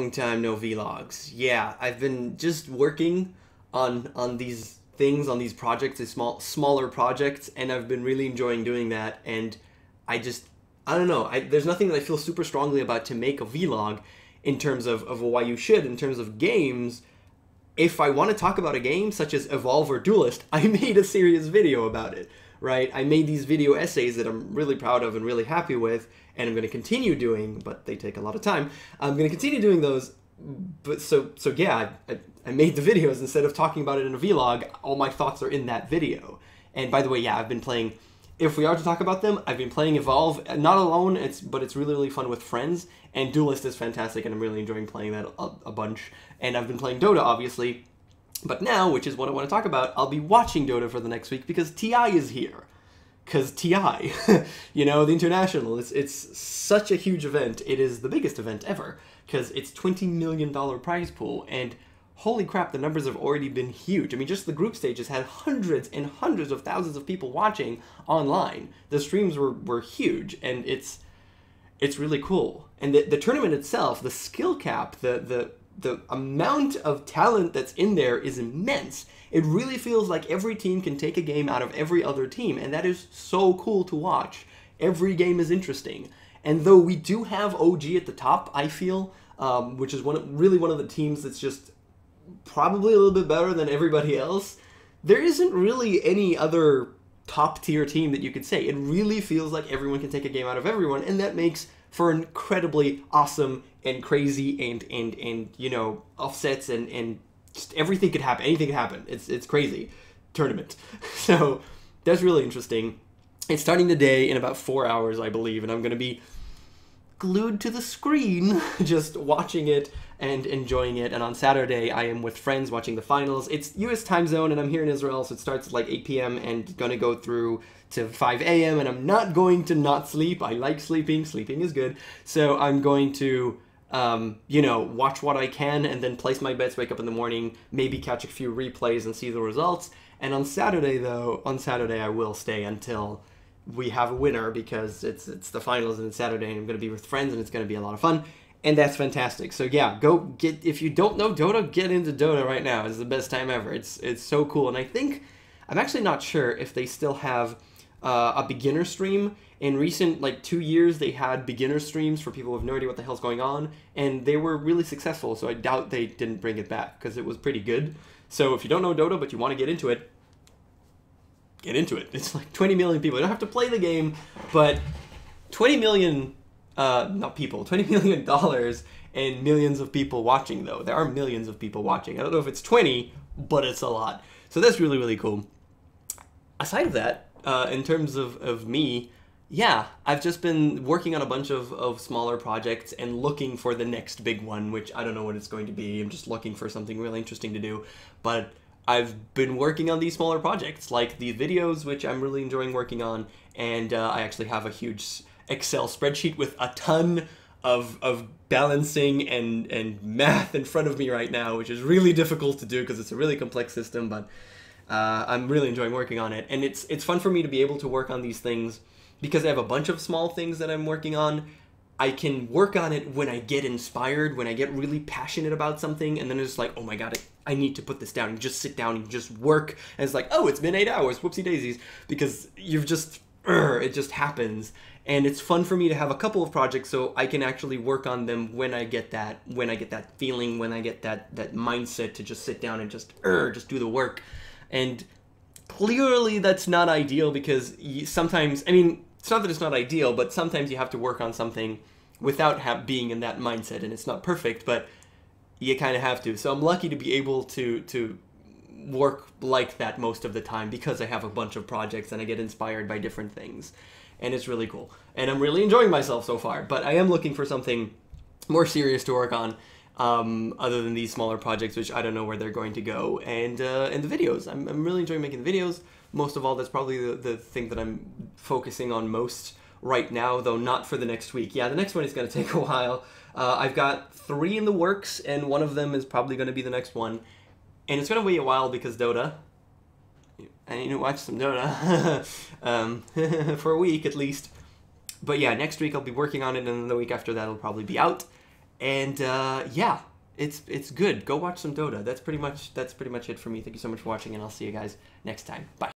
long time no vlogs. Yeah, I've been just working on these things, on these projects, these smaller projects, and I've been really enjoying doing that. And I don't know. There's nothing that I feel super strongly about to make a vlog in terms of why you should. In terms of games, if I want to talk about a game such as Evolve or Duelist, I made a serious video about it, right? I made these video essays that I'm really proud of and really happy with, and I'm going to continue doing, but they take a lot of time. I'm going to continue doing those, but so yeah, I made the videos instead of talking about it in a vlog. All my thoughts are in that video. And by the way, yeah, I've been playing, if we are to talk about them, I've been playing Evolve, not alone, but it's really, really fun with friends, and Duelist is fantastic, and I'm really enjoying playing that a bunch. And I've been playing Dota, obviously, but now, which is what I want to talk about, I'll be watching Dota for the next week because TI is here. Because TI, you know, the International, it's such a huge event. It is the biggest event ever, because it's $20 million prize pool, and holy crap, the numbers have already been huge. I mean, just the group stages had hundreds and hundreds of thousands of people watching online. The streams were huge, and it's really cool. And the tournament itself, the skill cap, the amount of talent that's in there is immense. It really feels like every team can take a game out of every other team, and that is so cool to watch. Every game is interesting. And though we do have OG at the top, I feel, which is really one of the teams that's just probably a little bit better than everybody else, there isn't really any other top tier team that you could say. It really feels like everyone can take a game out of everyone, and that makes for incredibly awesome and crazy and you know, offsets and just everything could happen. Anything could happen. It's crazy tournament. So that's really interesting. It's starting today in about 4 hours, I believe, and I'm going to be glued to the screen just watching it and enjoying it. And on Saturday I am with friends watching the finals. It's US time zone and I'm here in Israel, so it starts at like 8 p.m. and gonna go through to 5 a.m. and I'm not going to not sleep. I like sleeping is good, so I'm going to you know, watch what I can and then place my bets, wake up in the morning, maybe catch a few replays and see the results. And on Saturday though, I will stay until we have a winner, because it's the finals and it's Saturday and I'm going to be with friends and it's going to be a lot of fun, and that's fantastic. So yeah, go get, if you don't know Dota, get into Dota right now. It's the best time ever. It's so cool. And I think, I'm actually not sure if they still have a beginner stream. In recent, like 2 years, they had beginner streams for people who have no idea what the hell's going on, and they were really successful, so I doubt they didn't bring it back, because it was pretty good. So if you don't know Dota, but you want to get into it, get into it. It's like 20 million people. You don't have to play the game, but 20 million, not people, $20 million and millions of people watching, though. There are millions of people watching. I don't know if it's 20, but it's a lot. So that's really, really cool. Aside of that, in terms of me, yeah, I've just been working on a bunch of smaller projects and looking for the next big one, which I don't know what it's going to be. I'm just looking for something really interesting to do. But I've been working on these smaller projects, like the videos, which I'm really enjoying working on, and I actually have a huge Excel spreadsheet with a ton of balancing and math in front of me right now, which is really difficult to do because it's a really complex system, but I'm really enjoying working on it. And it's fun for me to be able to work on these things because I have a bunch of small things that I'm working on. I can work on it when I get inspired, when I get really passionate about something, and then it's like, oh my god, I need to put this down. You just sit down and just work, and it's like, oh, it's been 8 hours, whoopsie daisies, because you've just, it just happens. And it's fun for me to have a couple of projects so I can actually work on them when I get that feeling, when I get that mindset to just sit down and just do the work. And clearly that's not ideal, because sometimes, I mean, it's not that it's not ideal, but sometimes you have to work on something without being in that mindset, and it's not perfect, but you kind of have to. So I'm lucky to be able to work like that most of the time, because I have a bunch of projects and I get inspired by different things, and it's really cool. And I'm really enjoying myself so far, but I am looking for something more serious to work on, other than these smaller projects, which I don't know where they're going to go, and the videos. I'm really enjoying making the videos. Most of all, that's probably the thing that I'm focusing on most right now, though not for the next week. Yeah, the next one is going to take a while. I've got 3 in the works, and one of them is probably going to be the next one. And it's going to wait a while because Dota. I need to watch some Dota for a week at least. But yeah, next week I'll be working on it, and then the week after that it'll probably be out. And yeah, it's good. Go watch some Dota. That's pretty much it for me. Thank you so much for watching, and I'll see you guys next time. Bye.